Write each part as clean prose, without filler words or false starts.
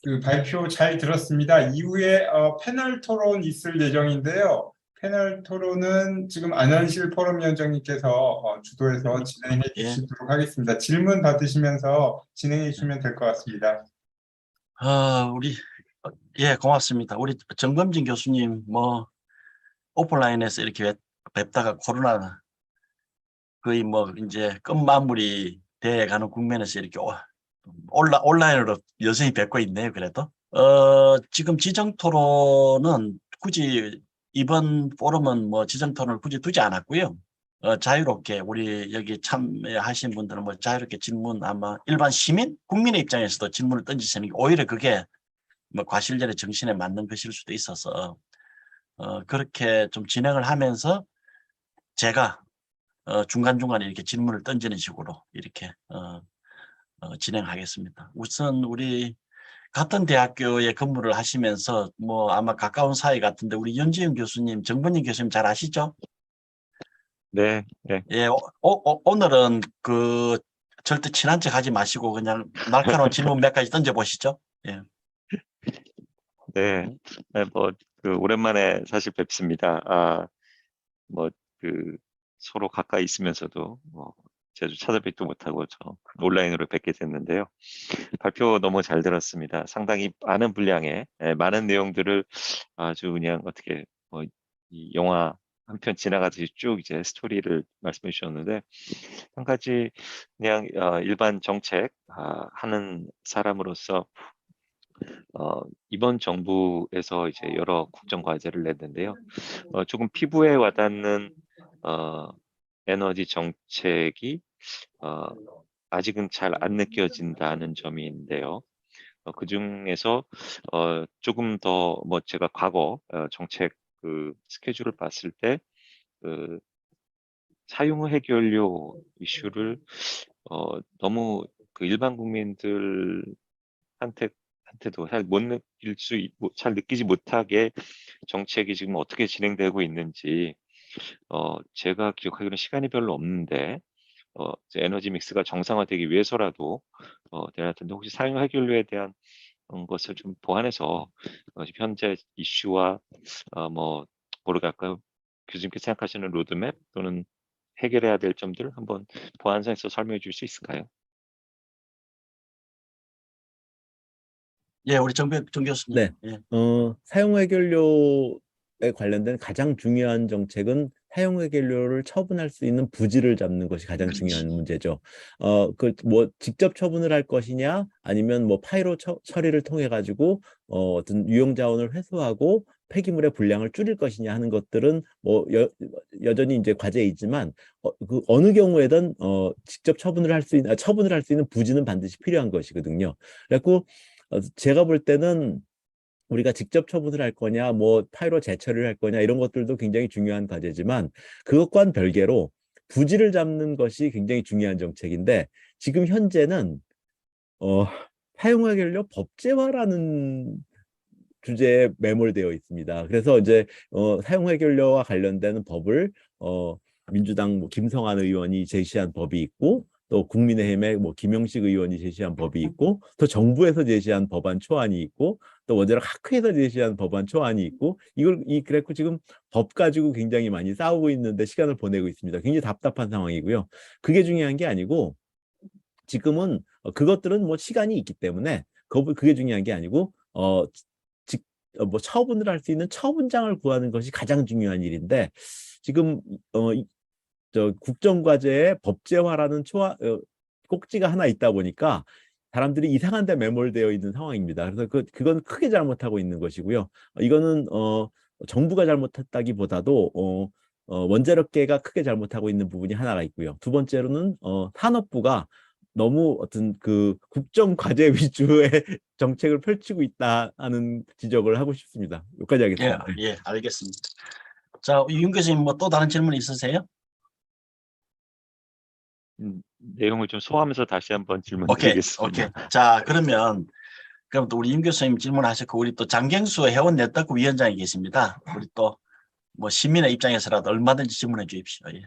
그 발표 잘 들었습니다. 이후에 패널 토론 있을 예정인데요. 패널 토론은 지금 안현실 포럼위원장님께서 주도해서 진행해 예. 주시도록 하겠습니다. 질문 받으시면서 진행해 주시면 될 것 같습니다. 예, 고맙습니다. 우리 정범진 교수님 뭐 오프라인에서 이렇게 뵙다가 코로나 거의 뭐 이제 끝마무리 돼 가는 국면에서 이렇게 온라인으로 여전히 뵙고 있네요. 그래도 지금 지정 토론은 굳이 이번 포럼은 뭐 지정 토론을 굳이 두지 않았고요. 자유롭게 우리 여기 참여하신 분들은 뭐 자유롭게 질문, 아마 일반 시민 국민의 입장에서도 질문을 던지시는 게 오히려 그게 뭐 과실절의 정신에 맞는 것일 수도 있어서 그렇게 좀 진행을 하면서 제가 중간중간에 이렇게 질문을 던지는 식으로 이렇게 진행하겠습니다. 우선 우리 같은 대학교에 근무를 하시면서 뭐 아마 가까운 사이 같은데 우리 연지윤 교수님, 정번님 교수님 잘 아시죠? 네, 네. 예, 오늘은 그 절대 친한 척 하지 마시고 그냥 날카로운 질문 몇 가지 던져보시죠. 예. 네, 뭐, 오랜만에 사실 뵙습니다. 서로 가까이 있으면서도, 자주 찾아뵙도 못하고, 온라인으로 뵙게 됐는데요. 발표 너무 잘 들었습니다. 상당히 많은 분량의, 많은 내용들을 아주 그냥 어떻게, 이 영화 한 편 지나가듯이 쭉 이제 스토리를 말씀해 주셨는데, 한 가지 그냥, 일반 정책, 하는 사람으로서, 이번 정부에서 이제 여러 국정 과제를 냈는데요. 조금 피부에 와닿는 에너지 정책이 아직은 잘 안 느껴진다는 점인데요. 그 중에서 조금 더 뭐 제가 과거 정책 그 스케줄을 봤을 때 그 사용 해결료 이슈를 너무 그 일반 국민들한테 한테도 잘 느끼지 못하게 정책이 지금 어떻게 진행되고 있는지, 제가 기억하기로는 시간이 별로 없는데, 이제 에너지 믹스가 정상화되기 위해서라도, 돼야 할 텐데, 혹시 사용 해결료에 대한 것을 좀 보완해서, 현재 이슈와, 뭐랄까요, 교수님께서 생각하시는 로드맵 또는 해결해야 될 점들 한번 보완해서 설명해 줄 수 있을까요? 예, 우리 정 교수님. 네. 예. 사용 해결료에 관련된 가장 중요한 정책은 사용 해결료를 처분할 수 있는 부지를 잡는 것이 가장 중요한 문제죠. 뭐 직접 처분을 할 것이냐, 아니면 뭐 파이로 처리를 통해 가지고 어떤 유용 자원을 회수하고 폐기물의 분량을 줄일 것이냐 하는 것들은 뭐 여전히 이제 과제이지만 그 어느 경우에든 직접 처분을 할 수 있는 부지는 반드시 필요한 것이거든요. 그래갖고 제가 볼 때는 우리가 직접 처분을 할 거냐, 뭐 파이로 재처리를 할 거냐, 이런 것들도 굉장히 중요한 과제지만 그것과는 별개로 부지를 잡는 것이 굉장히 중요한 정책인데, 지금 현재는 사용 해결료 법제화라는 주제에 매몰되어 있습니다. 그래서 이제 사용 해결료와 관련되는 법을 민주당 뭐 김성환 의원이 제시한 법이 있고, 또 국민의힘의 뭐 김용식 의원이 제시한 법이 있고, 또 정부에서 제시한 법안 초안이 있고, 또 원자력 학회에서 제시한 법안 초안이 있고, 그래갖고 지금 법 가지고 굉장히 많이 싸우고 있는데 시간을 보내고 있습니다. 굉장히 답답한 상황이고요. 그게 중요한 게 아니고, 지금은 그것들은 뭐 시간이 있기 때문에 그게 중요한 게 아니고 뭐 처분을 할 수 있는 처분장을 구하는 것이 가장 중요한 일인데, 지금 저 국정과제에 법제화라는 꼭지가 하나 있다 보니까 사람들이 이상한 데 매몰되어 있는 상황입니다. 그래서 그건 크게 잘못하고 있는 것이고요. 이거는 정부가 잘못했다기보다도 원자력계가 크게 잘못하고 있는 부분이 하나가 있고요. 두 번째로는 산업부가 너무 어떤 그 국정과제 위주의 정책을 펼치고 있다 하는 지적을 하고 싶습니다. 여기까지 하겠습니다. 예, 예, 알겠습니다. 자, 윤 교수님 뭐 또 다른 질문 있으세요? 내용을 좀 소화하면서 다시 한번 오케이. 질문드리겠습니다. 자, 그럼 또 우리 윤 교수님 질문하셨고, 우리 또 장경수 회원 네트워크 위원장이 계십니다. 우리 또 뭐 시민의 입장에서라도 얼마든지 질문해 주십시오. 예.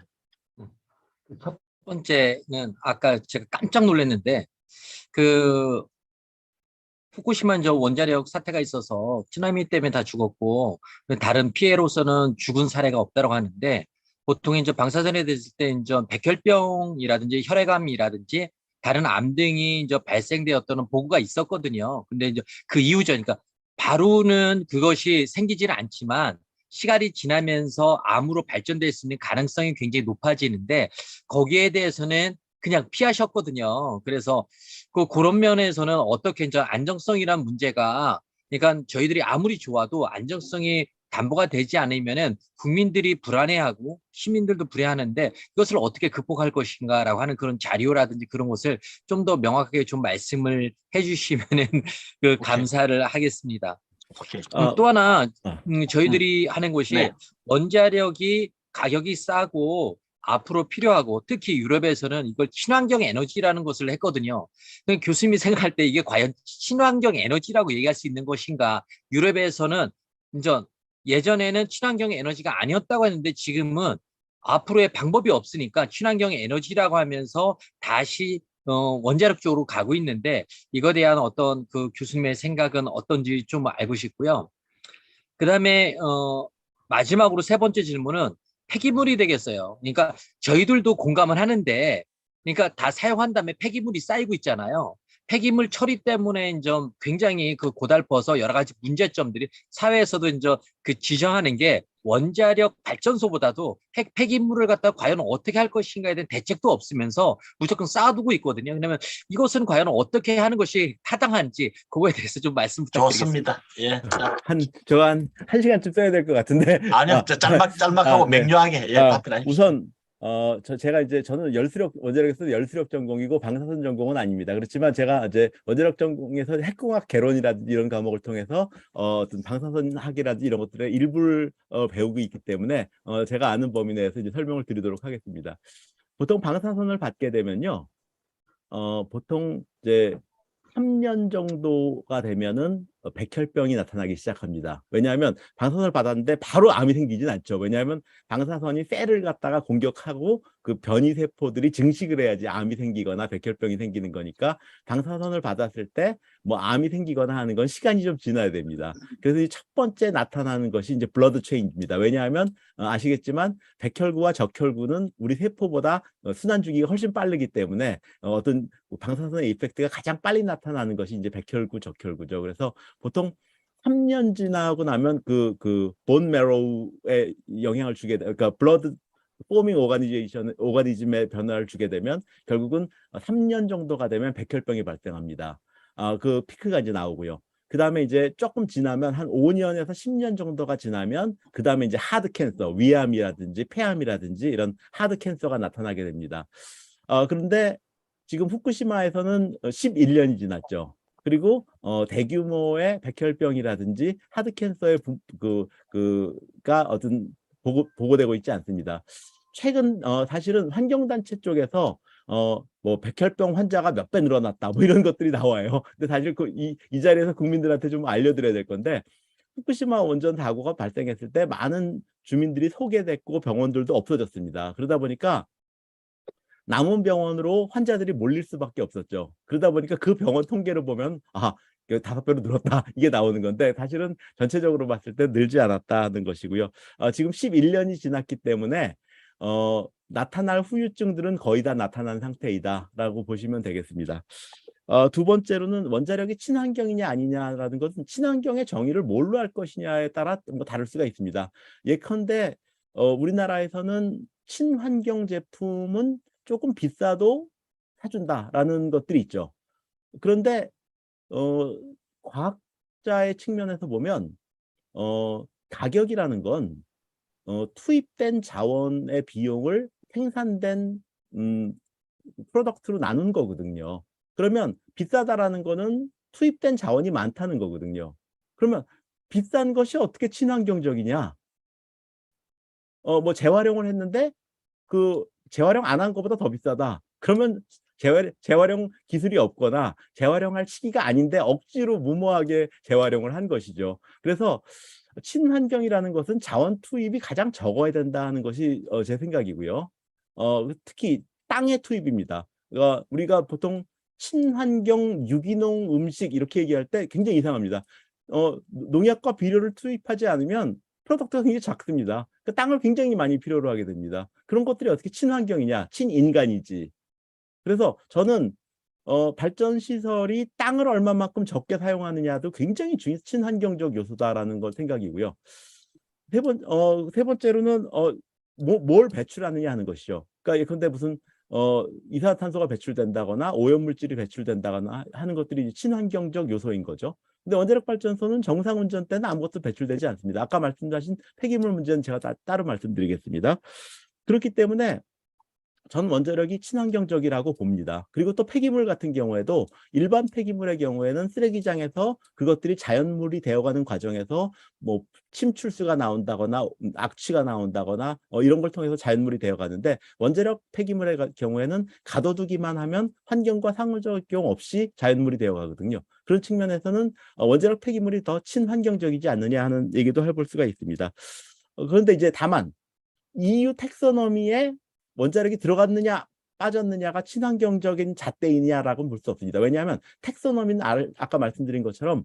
첫 번째는 아까 제가 깜짝 놀랐는데 그 후쿠시마 저 원자력 사태가 있어서 쓰나미 때문에 다 죽었고 다른 피해로서는 죽은 사례가 없다고 하는데 보통 이제 방사선에 됐을 때 이제 백혈병이라든지 혈액암이라든지 다른 암 등이 이제 발생되었다는 보고가 있었거든요. 근데 이제 그 이후죠. 그러니까 바로는 그것이 생기지는 않지만 시간이 지나면서 암으로 발전될 수 있는 가능성이 굉장히 높아지는데 거기에 대해서는 그냥 피하셨거든요. 그래서 그런 면에서는 어떻게 이제 안정성이란 문제가 그러니까 저희들이 아무리 좋아도 안정성이 담보가 되지 않으면은 국민들이 불안해하고 시민들도 불안해하는데 이것을 어떻게 극복할 것인가라고 하는 그런 자료라든지 그런 것을 좀 더 명확하게 좀 말씀을 해주시면은 그 감사를 하겠습니다. 오케이. 또 하나 아. 저희들이 하는 것이 네. 원자력이 가격이 싸고 앞으로 필요하고 특히 유럽에서는 이걸 친환경 에너지라는 것을 했거든요. 교수님이 생각할 때 이게 과연 친환경 에너지라고 얘기할 수 있는 것인가? 유럽에서는 이제 예전에는 친환경 에너지가 아니었다고 했는데 지금은 앞으로의 방법이 없으니까 친환경 에너지라고 하면서 다시 원자력 쪽으로 가고 있는데 이거에 대한 어떤 그 교수님의 생각은 어떤지 좀 알고 싶고요. 그다음에 마지막으로 세 번째 질문은 폐기물이 되겠어요. 그러니까 저희들도 공감을 하는데 그러니까 다 사용한 다음에 폐기물이 쌓이고 있잖아요. 폐기물 처리 때문에 좀 굉장히 그 고달퍼서 여러 가지 문제점들이 사회에서도 이제 그 지적하는 게 원자력 발전소보다도 폐기물을 갖다 과연 어떻게 할 것인가에 대한 대책도 없으면서 무조건 쌓아두고 있거든요. 그러면 이것은 과연 어떻게 하는 것이 타당한지 그거에 대해서 좀 말씀 부탁드리겠습니다. 좋습니다. 예. 자, 저 한 시간쯤 써야 될 것 같은데. 아니요, 짤막하고 네. 명료하게 예, 답변하십시오. 우선 제가 이제 저는 원자력에서 열수력 전공이고 방사선 전공은 아닙니다. 그렇지만 제가 이제 원자력 전공에서 핵공학 개론이라든지 이런 과목을 통해서 어떤 방사선 학이라든지 이런 것들의 일부를 배우고 있기 때문에 제가 아는 범위 내에서 이제 설명을 드리도록 하겠습니다. 보통 방사선을 받게 되면요, 보통 이제 3년 정도가 되면은 백혈병이 나타나기 시작합니다. 왜냐하면 방사선을 받았는데 바로 암이 생기진 않죠. 왜냐하면 방사선이 셀을 갖다가 공격하고 그 변이 세포들이 증식을 해야지 암이 생기거나 백혈병이 생기는 거니까 방사선을 받았을 때 뭐 암이 생기거나 하는 건 시간이 좀 지나야 됩니다. 그래서 이 첫 번째 나타나는 것이 이제 블러드 체인지입니다. 왜냐하면 아시겠지만 백혈구와 적혈구는 우리 세포보다 순환 주기가 훨씬 빠르기 때문에 어떤 방사선의 이펙트가 가장 빨리 나타나는 것이 이제 백혈구, 적혈구죠. 그래서 보통 3년 지나고 나면 그 본 메로우에 영향을 주게 돼, 그러니까 블러드 포밍 오가니즘의 변화를 주게 되면 결국은 3년 정도가 되면 백혈병이 발생합니다. 그 피크가 이제 나오고요. 그 다음에 이제 조금 지나면 한 5년에서 10년 정도가 지나면 그 다음에 이제 하드 캔서, 위암이라든지 폐암이라든지 이런 하드 캔서가 나타나게 됩니다. 그런데 지금 후쿠시마에서는 11년이 지났죠. 그리고 대규모의 백혈병이라든지 하드 캔서의 가 어떤 보고되고 있지 않습니다. 최근 사실은 환경단체 쪽에서 뭐 백혈병 환자가 몇 배 늘어났다 뭐 이런 것들이 나와요. 근데 사실 이 자리에서 국민들한테 좀 알려드려야 될 건데 후쿠시마 원전 사고가 발생했을 때 많은 주민들이 소개됐고 병원들도 없어졌습니다. 그러다 보니까 남은 병원으로 환자들이 몰릴 수밖에 없었죠. 그러다 보니까 그 병원 통계를 보면 5배로 늘었다 이게 나오는 건데 사실은 전체적으로 봤을 때 늘지 않았다는 것이고요. 지금 11년이 지났기 때문에 나타날 후유증들은 거의 다 나타난 상태이다라고 보시면 되겠습니다. 두 번째로는 원자력이 친환경이냐 아니냐라는 것은 친환경의 정의를 뭘로 할 것이냐에 따라 뭐 다를 수가 있습니다. 예컨대 우리나라에서는 친환경 제품은 조금 비싸도 사준다라는 것들이 있죠. 그런데 과학자의 측면에서 보면 가격이라는 건 투입된 자원의 비용을 생산된 프로덕트로 나눈 거거든요. 그러면 비싸다라는 거는 투입된 자원이 많다는 거거든요. 그러면 비싼 것이 어떻게 친환경적이냐? 뭐 재활용을 했는데 그 재활용 안 한 것보다 더 비싸다. 그러면 재활용 기술이 없거나 재활용할 시기가 아닌데 억지로 무모하게 재활용을 한 것이죠. 그래서 친환경이라는 것은 자원 투입이 가장 적어야 된다는 것이 제 생각이고요. 특히 땅의 투입입니다. 우리가 보통 친환경 유기농 음식 이렇게 얘기할 때 굉장히 이상합니다. 농약과 비료를 투입하지 않으면 프로덕트가 굉장히 작습니다. 그 땅을 굉장히 많이 필요로 하게 됩니다. 그런 것들이 어떻게 친환경이냐? 친인간이지. 그래서 저는 발전 시설이 땅을 얼마만큼 적게 사용하느냐도 굉장히 친환경적 요소다라는 걸 생각이고요. 세 번째로는 뭘 배출하느냐 하는 것이죠. 그러니까 근데 무슨 이산화탄소가 배출된다거나 오염물질이 배출된다거나 하는 것들이 친환경적 요소인 거죠. 근데 원자력 발전소는 정상 운전 때는 아무것도 배출되지 않습니다. 아까 말씀하신 폐기물 문제는 제가 따로 말씀드리겠습니다. 그렇기 때문에 저는 원자력이 친환경적이라고 봅니다. 그리고 또 폐기물 같은 경우에도 일반 폐기물의 경우에는 쓰레기장에서 그것들이 자연물이 되어가는 과정에서 뭐 침출수가 나온다거나 악취가 나온다거나 이런 걸 통해서 자연물이 되어가는데 원자력 폐기물의 경우에는 가둬두기만 하면 환경과 상호작용 없이 자연물이 되어가거든요. 그런 측면에서는 원자력 폐기물이 더 친환경적이지 않느냐 하는 얘기도 해볼 수가 있습니다. 그런데 이제 다만 EU 텍소노미에 원자력이 들어갔느냐 빠졌느냐가 친환경적인 잣대이냐라고는 볼 수 없습니다. 왜냐하면 텍소노미는 아까 말씀드린 것처럼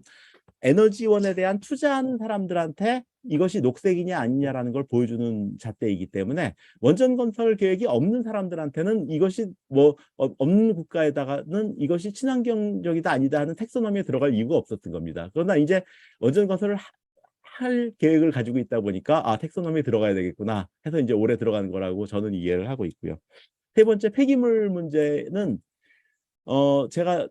에너지원에 대한 투자하는 사람들한테 이것이 녹색이냐 아니냐라는 걸 보여주는 잣대이기 때문에 원전 건설 계획이 없는 사람들한테는 이것이 없는 국가에다가는 이것이 친환경적이다 아니다 하는 텍소노미에 들어갈 이유가 없었던 겁니다. 그러나 이제 원전 건설을 할 계획을 가지고 있다 보니까 텍소노미에 들어가야 되겠구나 해서 이제 올해 들어가는 거라고 저는 이해를 하고 있고요. 세 번째 폐기물 문제는 제가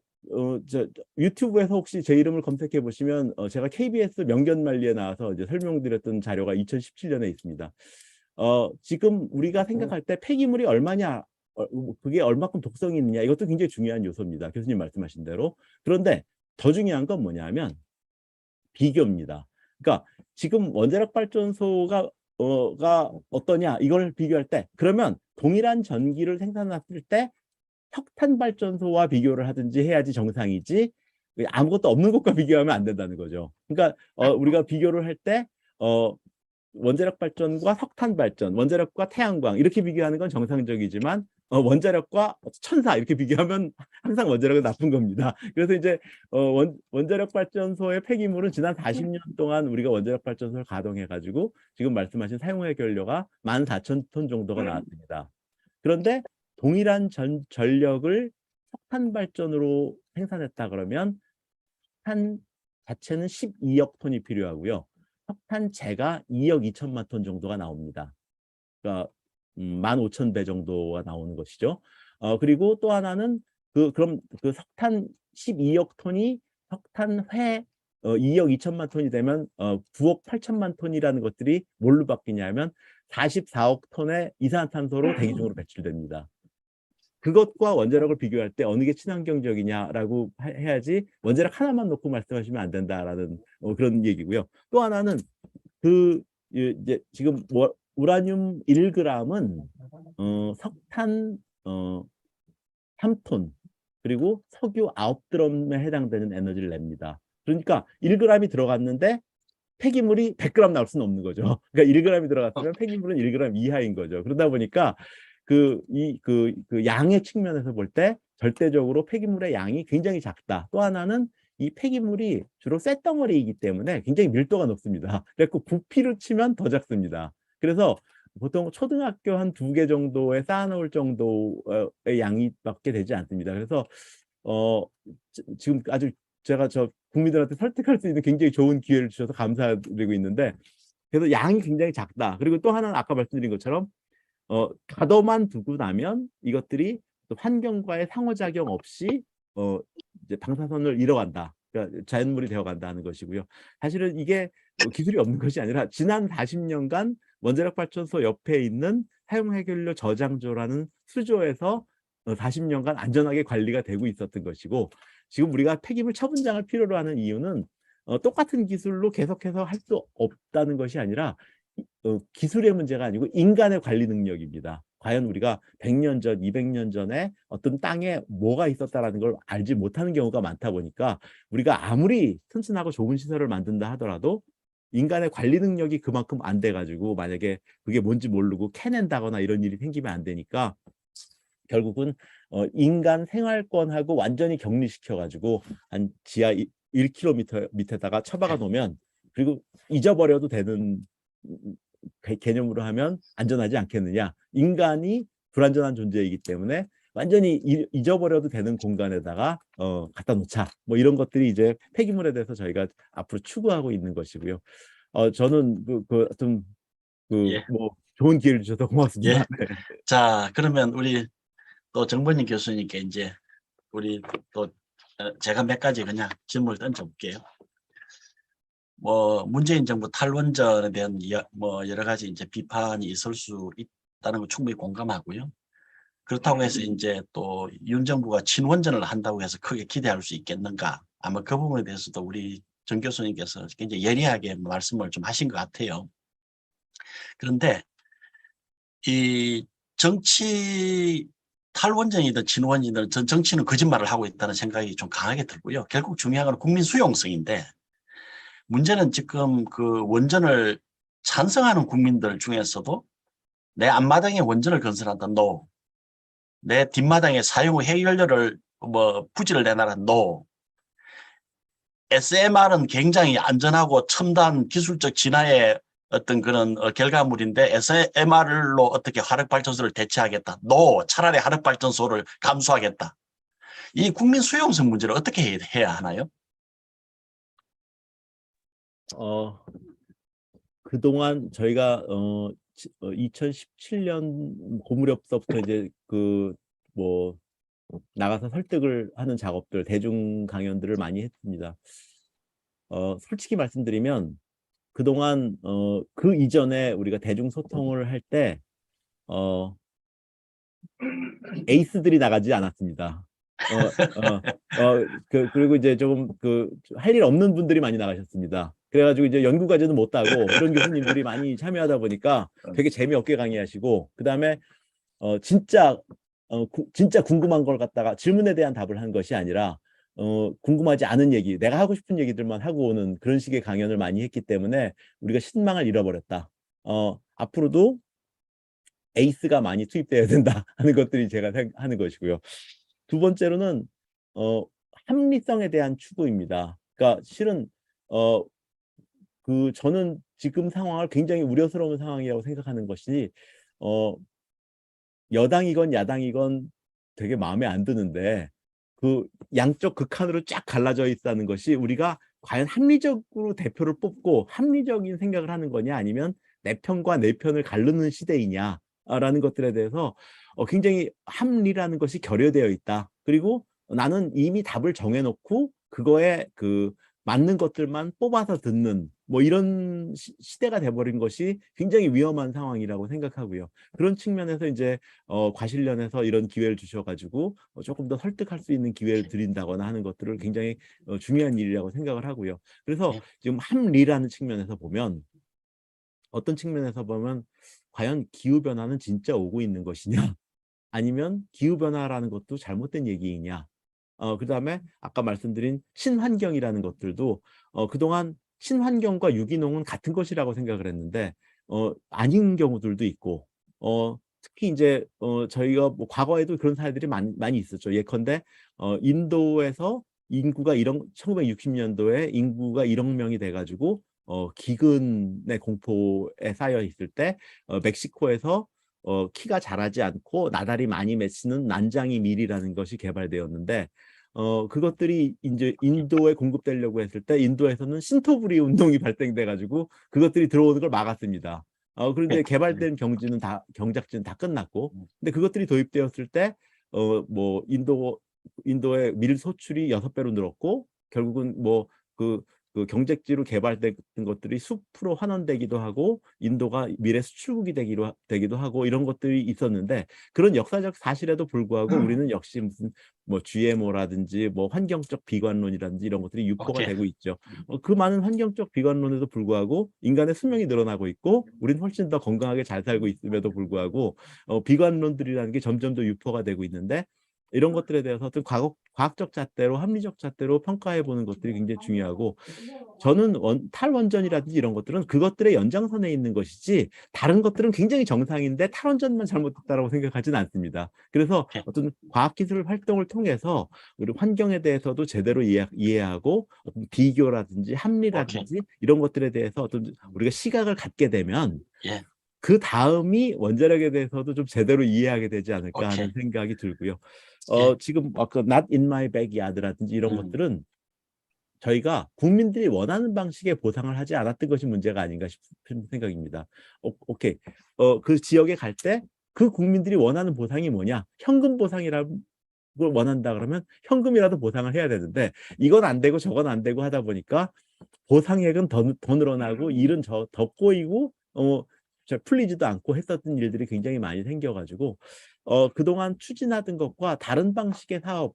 유튜브에서 혹시 제 이름을 검색해 보시면 제가 KBS 명견만리에 나와서 이제 설명드렸던 자료가 2017년에 있습니다. 지금 우리가 생각할 때 폐기물이 얼마냐, 그게 얼마큼 독성이 있느냐 이것도 굉장히 중요한 요소입니다. 교수님 말씀하신 대로. 그런데 더 중요한 건 뭐냐면 비교입니다. 그러니까 지금 원자력 발전소가 어떠냐 이걸 비교할 때 그러면 동일한 전기를 생산했을 때 석탄 발전소와 비교를 하든지 해야지 정상이지 아무것도 없는 것과 비교하면 안 된다는 거죠. 그러니까 우리가 비교를 할 때 원자력 발전과 석탄 발전, 원자력과 태양광 이렇게 비교하는 건 정상적이지만 원자력과 천사 이렇게 비교하면 항상 원자력은 나쁜 겁니다. 그래서 이제 원자력 발전소의 폐기물은 지난 40년 동안 우리가 원자력 발전소를 가동해가지고 지금 말씀하신 사용 해결료가 14,000톤 정도가 나왔습니다. 그런데 동일한 전력을 석탄 발전으로 생산했다 그러면 석탄 자체는 12억 톤이 필요하고요. 석탄재가 2억 2천만 톤 정도가 나옵니다. 그러니까 15,000배 정도가 나오는 것이죠. 그리고 또 하나는 그럼 그 석탄 12억 톤이 석탄회 2억 2천만 톤이 되면 9억 8천만 톤이라는 것들이 뭘로 바뀌냐면 44억 톤의 이산화탄소로 대기 중으로 배출됩니다. 그것과 원자력을 비교할 때 어느 게 친환경적이냐라고 해야지 원자력 하나만 놓고 말씀하시면 안 된다라는 그런 얘기고요. 또 하나는 이제 지금 우라늄 1g은 석탄 3톤 그리고 석유 9드럼에 해당되는 에너지를 냅니다. 그러니까 1g이 들어갔는데 폐기물이 100g 나올 수는 없는 거죠. 그러니까 1g이 들어갔으면 폐기물은 1g 이하인 거죠. 그러다 보니까 그 양의 측면에서 볼 때 절대적으로 폐기물의 양이 굉장히 작다. 또 하나는 이 폐기물이 주로 쇳덩어리이기 때문에 굉장히 밀도가 높습니다. 그래서 부피로 치면 더 작습니다. 그래서 보통 초등학교 한 2개 정도에 쌓아놓을 정도의 양이밖에 되지 않습니다. 그래서 지금 아주 제가 국민들한테 설득할 수 있는 굉장히 좋은 기회를 주셔서 감사드리고 있는데 그래서 양이 굉장히 작다. 그리고 또 하나는 아까 말씀드린 것처럼 가둬만 두고 나면 이것들이 또 환경과의 상호작용 없이 이제 방사선을 잃어간다. 그러니까 자연물이 되어간다 하는 것이고요. 사실은 이게 기술이 없는 것이 아니라 지난 40년간 원자력 발전소 옆에 있는 사용해결료 저장소라는 수조에서 40년간 안전하게 관리가 되고 있었던 것이고 지금 우리가 폐기물 처분장을 필요로 하는 이유는 똑같은 기술로 계속해서 할 수 없다는 것이 아니라 기술의 문제가 아니고 인간의 관리 능력입니다. 과연 우리가 100년 전, 200년 전에 어떤 땅에 뭐가 있었다라는 걸 알지 못하는 경우가 많다 보니까 우리가 아무리 튼튼하고 좋은 시설을 만든다 하더라도 인간의 관리 능력이 그만큼 안 돼가지고 만약에 그게 뭔지 모르고 캐낸다거나 이런 일이 생기면 안 되니까 결국은 인간 생활권하고 완전히 격리시켜가지고 한 지하 1km 밑에다가 처박아 놓으면 그리고 잊어버려도 되는 개념으로 하면 안전하지 않겠느냐. 인간이 불안전한 존재이기 때문에 완전히 잊어버려도 되는 공간에다가 갖다 놓자. 뭐 이런 것들이 이제 폐기물에 대해서 저희가 앞으로 추구하고 있는 것이고요. 저는 예. 뭐 좋은 기회를 주셔서 고맙습니다. 예. 자, 그러면 우리 또 정범진 교수님께 이제 우리 또 제가 몇 가지 그냥 질문을 던져볼게요. 뭐 문재인 정부 탈원전에 대한 뭐 여러 가지 이제 비판이 있을 수 있다는 거 충분히 공감하고요. 그렇다고 해서 이제 또 윤 정부가 친원전을 한다고 해서 크게 기대할 수 있겠는가? 아마 그 부분에 대해서도 우리 정 교수님께서 굉장히 예리하게 말씀을 좀 하신 것 같아요. 그런데 이 정치 탈원전이든 친원이든 전 정치는 거짓말을 하고 있다는 생각이 좀 강하게 들고요. 결국 중요한 건 국민 수용성인데 문제는 지금 그 원전을 찬성하는 국민들 중에서도 내 앞마당에 원전을 건설한다. NO. 내 뒷마당에 사용 후 핵연료를 뭐 부지를 내놔라. NO. SMR은 굉장히 안전하고 첨단 기술적 진화의 어떤 그런 결과물인데 SMR로 어떻게 화력발전소를 대체하겠다. NO. 차라리 화력발전소를 감수하겠다. 이 국민 수용성 문제를 어떻게 해야 하나요? 그동안 저희가 2017년 고 무렵서부터 이제 뭐 나가서 설득을 하는 작업들, 대중 강연들을 많이 했습니다. 솔직히 말씀드리면 그동안 그 이전에 우리가 대중 소통을 할 때 에이스들이 나가지 않았습니다. 그리고 이제 조금 할 일 없는 분들이 많이 나가셨습니다. 그래가지고 이제 연구 과제는 못 따고 이런 교수님들이 많이 참여하다 보니까 되게 재미없게 강의하시고 그다음에 진짜 궁금한 걸 갖다가 질문에 대한 답을 한 것이 아니라 궁금하지 않은 얘기, 내가 하고 싶은 얘기들만 하고 오는 그런 식의 강연을 많이 했기 때문에 우리가 신망을 잃어버렸다. 앞으로도 에이스가 많이 투입돼야 된다 하는 것들이 제가 하는 것이고요. 두 번째로는 합리성에 대한 추구입니다. 그러니까 실은 저는 지금 상황을 굉장히 우려스러운 상황이라고 생각하는 것이 여당이건 야당이건 되게 마음에 안 드는데 그 양쪽 극한으로 쫙 갈라져 있다는 것이 우리가 과연 합리적으로 대표를 뽑고 합리적인 생각을 하는 거냐 아니면 내 편과 내 편을 가르는 시대이냐라는 것들에 대해서 굉장히 합리라는 것이 결여되어 있다. 그리고 나는 이미 답을 정해놓고 그거에 맞는 것들만 뽑아서 듣는 뭐 이런 시대가 돼버린 것이 굉장히 위험한 상황이라고 생각하고요. 그런 측면에서 이제 과실련해서 이런 기회를 주셔가지고 조금 더 설득할 수 있는 기회를 드린다거나 하는 것들을 굉장히 중요한 일이라고 생각을 하고요. 그래서 지금 합리라는 측면에서 보면 어떤 측면에서 보면 과연 기후변화는 진짜 오고 있는 것이냐 아니면 기후변화라는 것도 잘못된 얘기이냐 그 다음에 아까 말씀드린 친환경이라는 것들도 그동안 친환경과 유기농은 같은 것이라고 생각을 했는데 아닌 경우들도 있고 특히 이제 저희가 뭐 과거에도 그런 사례들이 많이 있었죠. 예컨대 인도에서 인구가 1960년도에 인구가 1억 명이 돼가지고 기근의 공포에 쌓여 있을 때 멕시코에서 키가 자라지 않고 나달이 많이 맺히는 난장이 밀이라는 것이 개발되었는데 그것들이 이제 인도에 공급되려고 했을 때 인도에서는 신토부리 운동이 발생돼 가지고 그것들이 들어오는 걸 막았습니다. 그런데 개발된 경작지는 다 끝났고 근데 그것들이 도입되었을 때 뭐 인도의 밀 소출이 6배로 늘었고 결국은 뭐 그 경작지로 개발된 것들이 숲으로 환원되기도 하고 인도가 미래 수출국이 되기도 하고 이런 것들이 있었는데 그런 역사적 사실에도 불구하고 우리는 역시 무슨 뭐 GMO라든지 뭐 환경적 비관론이라든지 이런 것들이 유포가 되고 있죠. 그 많은 환경적 비관론에도 불구하고 인간의 수명이 늘어나고 있고 우리는 훨씬 더 건강하게 잘 살고 있음에도 불구하고 비관론들이라는 게 점점 더 유포가 되고 있는데 이런 것들에 대해서 어떤 과학적 잣대로 합리적 잣대로 평가해 보는 것들이 굉장히 중요하고 저는 탈원전이라든지 이런 것들은 그것들의 연장선에 있는 것이지 다른 것들은 굉장히 정상인데 탈원전만 잘못됐다라고 생각하지는 않습니다. 그래서 오케이. 어떤 과학기술 활동을 통해서 우리 환경에 대해서도 제대로 이해하고 어떤 비교라든지 합리라든지 이런 것들에 대해서 어떤 우리가 시각을 갖게 되면 예. 그 다음이 원자력에 대해서도 좀 제대로 이해하게 되지 않을까 하는 오케이. 생각이 들고요. 예. 지금 아까 Not in my backyard라든지 이런 음. 것들은 저희가 국민들이 원하는 방식의 보상을 하지 않았던 것이 문제가 아닌가 싶은 생각입니다. 오케이. 그 지역에 갈 때 그 국민들이 원하는 보상이 뭐냐? 현금 보상이라고 원한다 그러면 현금이라도 보상을 해야 되는데 이건 안 되고 저건 안 되고 하다 보니까 보상액은 더 늘어나고 일은 더 꼬이고 풀리지도 않고 했었던 일들이 굉장히 많이 생겨가지고 그동안 추진하던 것과 다른 방식의 사업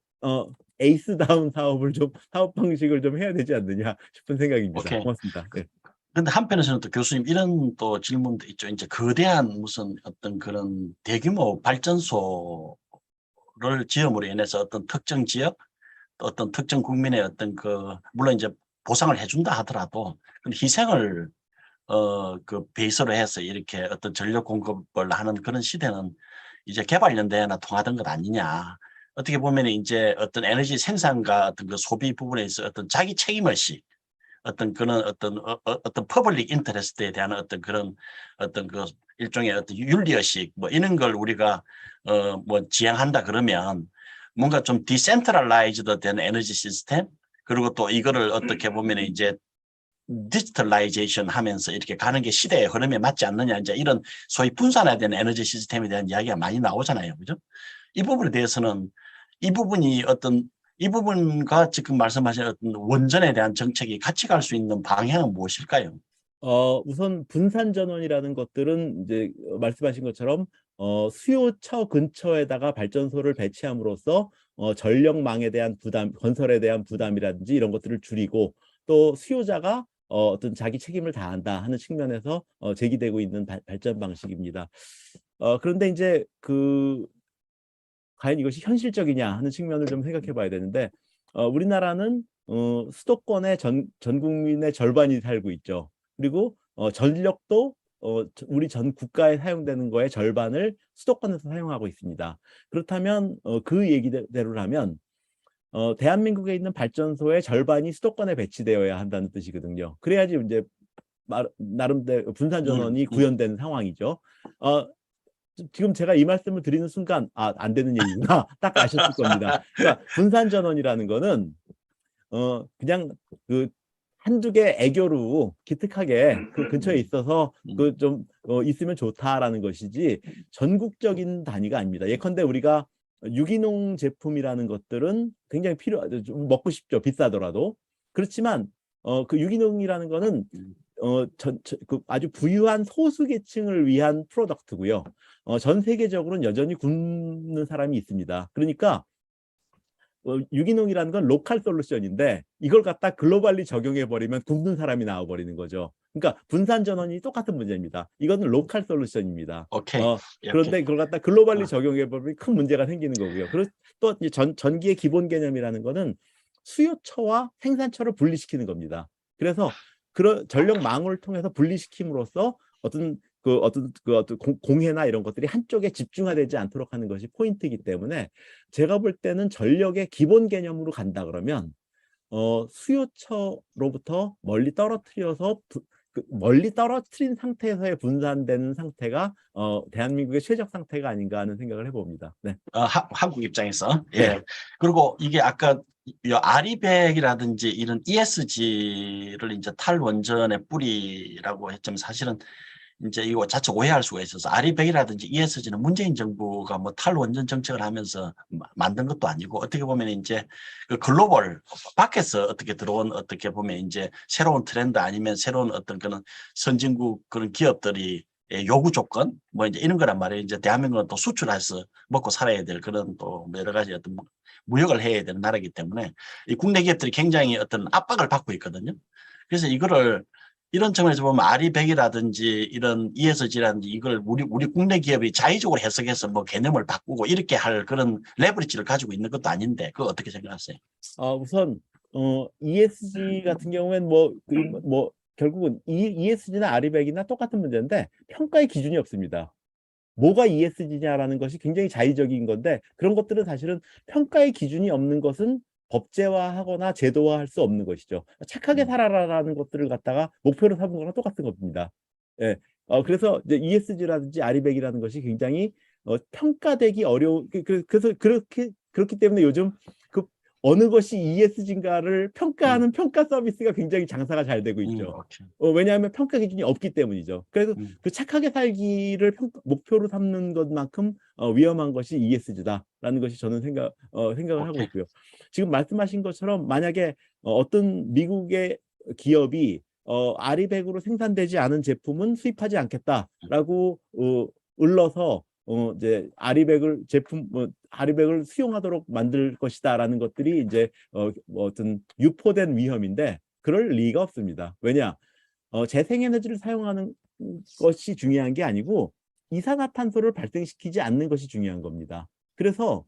에이스다운 사업 방식을 좀 해야 되지 않느냐 싶은 생각입니다. 오케이. 고맙습니다. 네. 근데 한편에서는 또 교수님 이런 또 질문도 있죠. 이제 거대한 무슨 어떤 그런 대규모 발전소를 지음으로 인해서 어떤 특정 지역, 또 어떤 특정 국민의 어떤 물론 이제 보상을 해준다 하더라도 그 희생을 그 베이스로 해서 이렇게 어떤 전력 공급을 하는 그런 시대는 이제 개발연대나 통하던 것 아니냐. 어떻게 보면 이제 어떤 에너지 생산과 어떤 그 소비 부분에 있어 어떤 자기 책임의식, 어떤 그런 어떤 퍼블릭 인터레스트에 대한 어떤 그런 어떤 그 일종의 어떤 윤리의식 뭐 이런 걸 우리가 뭐 지향한다 그러면 뭔가 좀 디센트럴라이즈드 된 에너지 시스템 그리고 또 이거를 어떻게 보면 이제 디지털라이제이션 하면서 이렇게 가는 게 시대의 흐름에 맞지 않느냐 이제 이런 소위 분산화된 에너지 시스템에 대한 이야기가 많이 나오잖아요. 그죠? 이 부분에 대해서는 이 부분과 지금 말씀하신 어떤 원전에 대한 정책이 같이 갈 수 있는 방향은 무엇일까요? 우선 분산전원이라는 것들은 이제 말씀하신 것처럼 수요처 근처에다가 발전소를 배치함으로써 전력망에 대한 부담, 건설에 대한 부담이라든지 이런 것들을 줄이고 또 수요자가 어떤 자기 책임을 다한다 하는 측면에서 제기되고 있는 발전 방식입니다. 그런데 이제 과연 이것이 현실적이냐 하는 측면을 좀 생각해 봐야 되는데 우리나라는 수도권의 전 국민의 절반이 살고 있죠. 그리고 전력도 우리 전 국가에 사용되는 거의 절반을 수도권에서 사용하고 있습니다. 그렇다면 그 얘기대로라면 대한민국에 있는 발전소의 절반이 수도권에 배치되어야 한다는 뜻이거든요. 그래야지 이제 나름대로 분산전원이 구현되는 상황이죠. 지금 제가 이 말씀을 드리는 순간 안 되는 얘기구나 딱 아셨을 겁니다. 그러니까 분산전원이라는 거는 그냥 한두 개 애교로 기특하게 그 근처에 있어서 좀 있으면 좋다라는 것이지 전국적인 단위가 아닙니다. 예컨대 우리가 유기농 제품이라는 것들은 굉장히 좀 먹고 싶죠. 비싸더라도. 그렇지만 그 유기농이라는 거는 아주 부유한 소수 계층을 위한 프로덕트고요. 전 세계적으로는 여전히 굶는 사람이 있습니다. 그러니까 유기농이라는 건 로컬 솔루션인데 이걸 갖다 글로벌리 적용해 버리면 굶는 사람이 나와 버리는 거죠. 그러니까 분산 전원이 똑같은 문제입니다. 이거는 로컬 솔루션입니다. 오케이. 그런데 그걸 갖다 글로벌리 적용해 버리면 큰 문제가 생기는 거고요. 그리고 또 전기의 기본 개념이라는 거는 수요처와 생산처를 분리시키는 겁니다. 그래서 그런 전력망을 통해서 분리시킴으로써 어떤 공해나 이런 것들이 한쪽에 집중화되지 않도록 하는 것이 포인트이기 때문에 제가 볼 때는 전력의 기본 개념으로 간다 그러면 수요처로부터 멀리 떨어뜨린 상태에서의 분산되는 상태가 대한민국의 최적 상태가 아닌가 하는 생각을 해봅니다. 네. 한국 입장에서 네. 예. 그리고 이게 아까 아리백이라든지 이런 ESG를 이제 탈원전의 뿌리라고 했지만 사실은 이제 이거 자체 오해할 수가 있어서 아리백이라든지 ESG는 문재인 정부가 뭐 탈원전 정책을 하면서 만든 것도 아니고 어떻게 보면 이제 그 글로벌 밖에서 어떻게 들어온 어떻게 보면 이제 새로운 트렌드 아니면 새로운 어떤 그런 선진국 그런 기업들이 요구 조건 뭐 이제 이런 거란 말이에요. 이제 대한민국은 또 수출해서 먹고 살아야 될 그런 또 여러 가지 어떤 무역을 해야 되는 나라이기 때문에 이 국내 기업들이 굉장히 어떤 압박을 받고 있거든요. 그래서 이거를 이런 측면에서 보면 아리백이라든지 이런 ESG라든지 이걸 우리 국내 기업이 자의적으로 해석해서 뭐 개념을 바꾸고 이렇게 할 그런 레버리지를 가지고 있는 것도 아닌데 그거 어떻게 생각하세요? 우선 ESG 같은 경우에는 뭐 결국은 ESG나 아리백이나 똑같은 문제인데 평가의 기준이 없습니다. 뭐가 ESG냐라는 것이 굉장히 자의적인 건데 그런 것들은 사실은 평가의 기준이 없는 것은 법제화하거나 제도화할 수 없는 것이죠. 착하게 살아라라는 것들을 갖다가 목표로 삼은 거랑 똑같은 겁니다. 예. 그래서 이제 ESG라든지 아리백이라는 것이 굉장히 평가되기 어려운 그래서 그렇기 때문에 요즘 그 어느 것이 ESG인가를 평가하는 평가 서비스가 굉장히 장사가 잘 되고 있죠. 오케이. 왜냐하면 평가 기준이 없기 때문이죠. 그래서 그 착하게 살기를 목표로 삼는 것만큼 위험한 것이 ESG다라는 것이 저는 생각을 하고 오케이. 있고요. 지금 말씀하신 것처럼 만약에 어떤 미국의 기업이 아리백으로 생산되지 않은 제품은 수입하지 않겠다라고 을러서 이제 아리백을 수용하도록 만들 것이다라는 것들이 이제 뭐 어떤 유포된 위험인데 그럴 리가 없습니다. 왜냐? 재생에너지를 사용하는 것이 중요한 게 아니고 이산화탄소를 발생시키지 않는 것이 중요한 겁니다. 그래서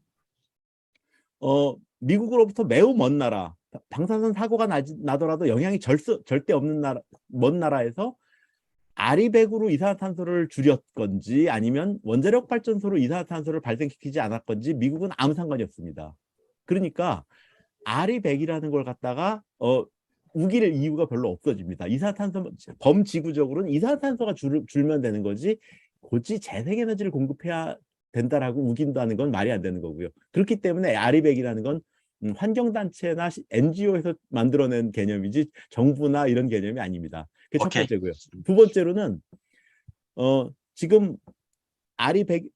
미국으로부터 매우 먼 나라, 방사선 사고가 나더라도 영향이 절대 없는 먼 나라에서 아리백으로 이산화탄소를 줄였건지 아니면 원자력 발전소로 이산화탄소를 발생시키지 않았건지 미국은 아무 상관이 없습니다. 그러니까 아리백이라는 걸 갖다가 우길 이유가 별로 없어집니다. 이산화탄소 범지구적으로는 이산화탄소가 줄면 되는 거지 굳이 재생에너지를 공급해야 된다라고 우긴다는 건 말이 안 되는 거고요. 그렇기 때문에 아리백이라는 건 환경단체나 NGO에서 만들어낸 개념이지 정부나 이런 개념이 아닙니다. 그게 첫 번째고요. 두 번째로는 지금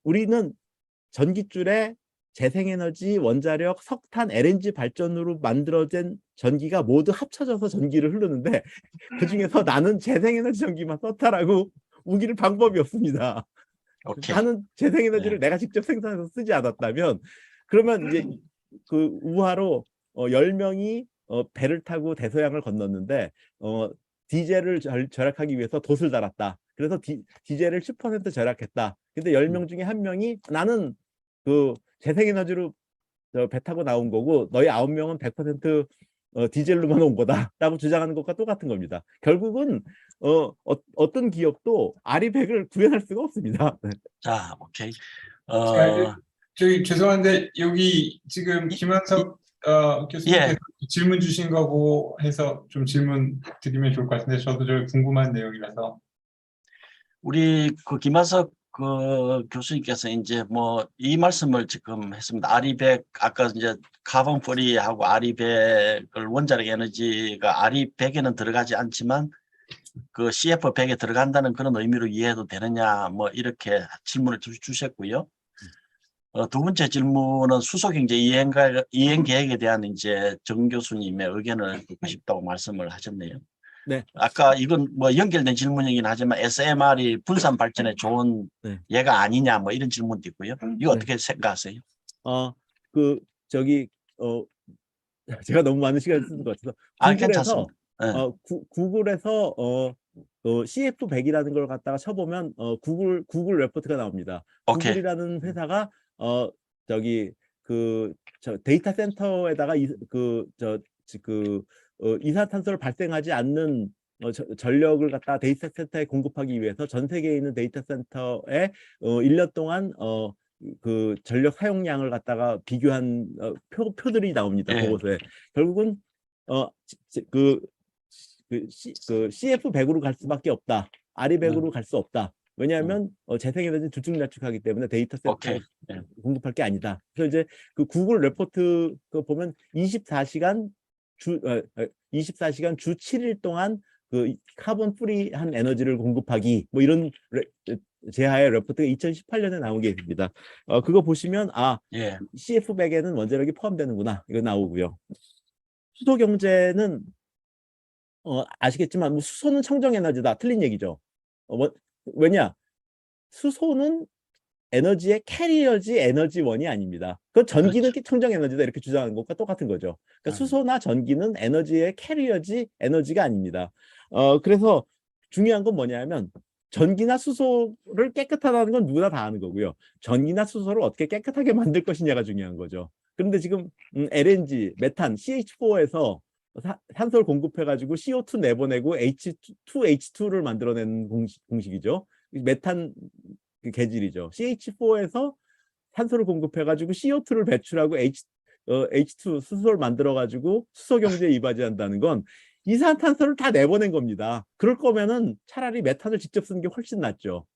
우리는 전기줄에 재생에너지, 원자력, 석탄, LNG 발전으로 만들어진 전기가 모두 합쳐져서 전기를 흐르는데 그중에서 나는 재생에너지 전기만 썼다라고 우기를 방법이 없습니다. 나는 재생에너지를 내가 직접 생산해서 쓰지 않았다면 그러면 이제 그 우하로 10명이 배를 타고 대서양을 건넜는데 디젤을 절약하기 위해서 돛을 달았다. 그래서 디젤을 10% 절약했다. 근데 10명 중에 1명이 나는 그 재생에너지로 배 타고 나온 거고 너희 9명은 100% 디젤로만 온 거다라고 주장하는 것과 똑같은 겁니다. 결국은 어떤 기업도 아리백을 구현할 수가 없습니다. 자, 오케이. 저기 죄송한데 여기 지금 김한석 교수님께서 질문 주신 거고 해서 좀 질문 드리면 좋을 것 같은데 저도 좀 궁금한 내용이라서. 우리 그 김한석 그 교수님께서 이제 뭐 이 말씀을 지금 했습니다. 아리백 아까 이제 카본 프리하고 아리백을 원자력 에너지가 아리백에는 들어가지 않지만 그 CF100에 들어간다는 그런 의미로 이해해도 되느냐 뭐 이렇게 질문을 주셨고요. 두 번째 질문은 수소경제 이행 계획에 대한 이제 정 교수님의 의견을 듣고 싶다고 말씀을 하셨네요. 네. 아까 이건 뭐 연결된 질문이긴 하지만 SMR이 분산 발전에 좋은 예가 아니냐 뭐 이런 질문도 있고요. 이거 어떻게 생각하세요? 제가 너무 많은 시간을 쓰는 것 같아서 괜찮습니다. 구글에서 CF100이라는 걸 갖다가 쳐보면 구글 레포트가 나옵니다. 오케이. 구글이라는 회사가 데이터 센터에다가 이산화탄소를 발생하지 않는 전력을 갖다가 데이터 센터에 공급하기 위해서 전 세계에 있는 데이터 센터에 1년 동안 그 전력 사용량을 갖다가 비교한 표들이 나옵니다. 보고서에. 결국은 CF100으로 갈 수밖에 없다. 아리백으로 갈 수 없다. 왜냐하면 재생에너지 들쭉날쭉하기 때문에 데이터 센터에 공급할 게 아니다. 그래서 이제 그 구글 레포트 보면 24시간 주 7일 동안 그 카본 프리한 에너지를 공급하기 뭐 이런 제하의 레포트가 2018년에 나온 게 있습니다. 그거 보시면 CF100에는 원자력이 포함되는구나 이거 나오고요. 수소 경제는 아시겠지만 뭐 수소는 청정 에너지다 틀린 얘기죠. 왜냐 수소는 에너지의 캐리어지 에너지원이 아닙니다. 그 전기는 청정 에너지다 이렇게 주장하는 것과 똑같은 거죠. 그러니까 수소나 전기는 에너지의 캐리어지 에너지가 아닙니다. 그래서 중요한 건 뭐냐면 전기나 수소를 깨끗하다는 건 누구나 다 아는 거고요. 전기나 수소를 어떻게 깨끗하게 만들 것이냐가 중요한 거죠. 그런데 지금 LNG, 메탄, CH4에서 산소를 공급해가지고 CO2 내보내고 H2H2를 만들어내는 공식이죠. 메탄 그 계질이죠. CH4에서 산소를 공급해가지고 CO2를 배출하고 H2 수소를 만들어가지고 수소 경제에 이바지한다는 건 이산화탄소를 다 내보낸 겁니다. 그럴 거면은 차라리 메탄을 직접 쓰는 게 훨씬 낫죠.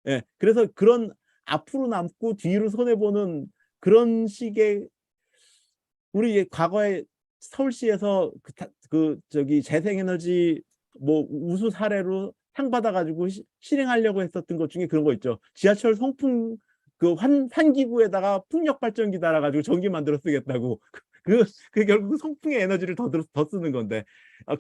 예, 그래서 그런 앞으로 남고 뒤로 손해보는 그런 식의 우리 과거에 서울시에서 저기 재생에너지 뭐 우수 사례로 상 받아가지고 실행하려고 했었던 것 중에 그런 거 있죠. 지하철 송풍 그 환기구에다가 풍력 발전기 달아가지고 전기 만들어 쓰겠다고. 그 결국 송풍의 에너지를 더 쓰는 건데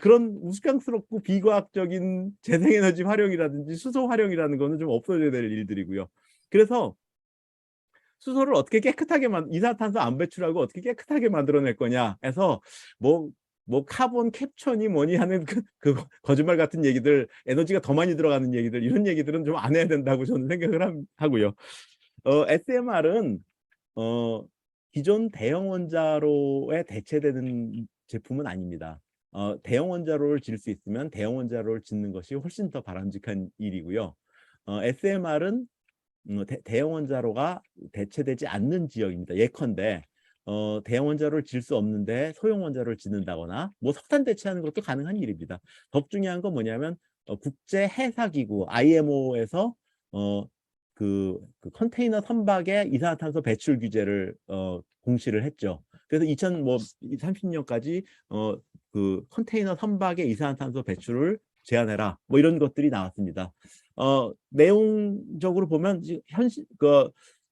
그런 우스꽝스럽고 비과학적인 재생에너지 활용이라든지 수소 활용이라는 거는 좀 없어져야 될 일들이고요. 그래서 수소를 어떻게 깨끗하게 이산화탄소 안 배출하고 어떻게 깨끗하게 만들어낼 거냐 해서 뭐 카본 캡처니 뭐니 하는 그 거짓말 같은 얘기들, 에너지가 더 많이 들어가는 얘기들, 이런 얘기들은 좀 안 해야 된다고 저는 생각을 하고요. SMR은 기존 대형 원자로에 대체되는 제품은 아닙니다. 대형 원자로를 질 수 있으면 대형 원자로를 짓는 것이 훨씬 더 바람직한 일이고요. SMR은 대형 원자로가 대체되지 않는 지역입니다. 예컨대 대형 원자로를 질 수 없는데 소형 원자로를 짓는다거나 뭐 석탄 대체하는 것도 가능한 일입니다. 더 중요한 건 뭐냐면 국제 해사기구 IMO에서 그 컨테이너 선박의 이산화탄소 배출 규제를 공시를 했죠. 그래서 2030년까지 그 컨테이너 선박의 이산화탄소 배출을 제한해라. 뭐 이런 것들이 나왔습니다. 내용적으로 보면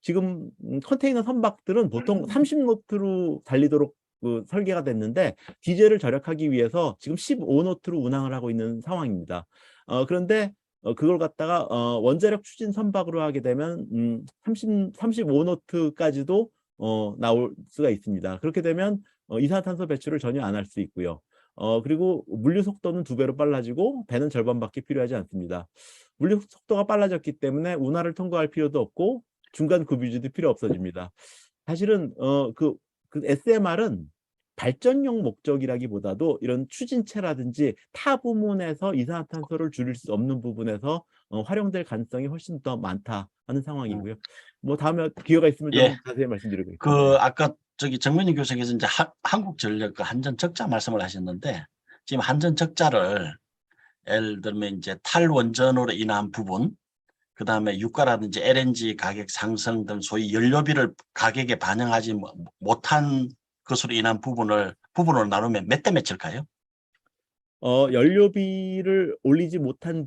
지금 컨테이너 선박들은 보통 30노트로 달리도록 설계가 됐는데 디젤을 절약하기 위해서 지금 15노트로 운항을 하고 있는 상황입니다. 그런데 그걸 갖다가 원자력 추진 선박으로 하게 되면 35노트까지도 나올 수가 있습니다. 그렇게 되면 이산화탄소 배출을 전혀 안 할 수 있고요. 그리고 물류 속도는 2배로 빨라지고 배는 절반밖에 필요하지 않습니다. 물류 속도가 빨라졌기 때문에 운하를 통과할 필요도 없고 중간 급유지도 필요 없어집니다. 사실은 그 SMR은 발전용 목적이라기보다도 이런 추진체라든지 타 부문에서 이산화탄소를 줄일 수 없는 부분에서 활용될 가능성이 훨씬 더 많다 하는 상황이고요. 뭐 다음에 기회가 있으면 좀 자세히 말씀드리겠습니다. 아까 저기 정면희 교수께서 이제 한국전력 한전 적자 말씀을 하셨는데 지금 한전 적자를 예를 들면 이제 탈원전으로 인한 부분, 그 다음에 유가라든지 LNG 가격 상승 등 소위 연료비를 가격에 반영하지 못한 것으로 인한 부분으로 나누면 몇 대 몇일까요? 연료비를 올리지 못한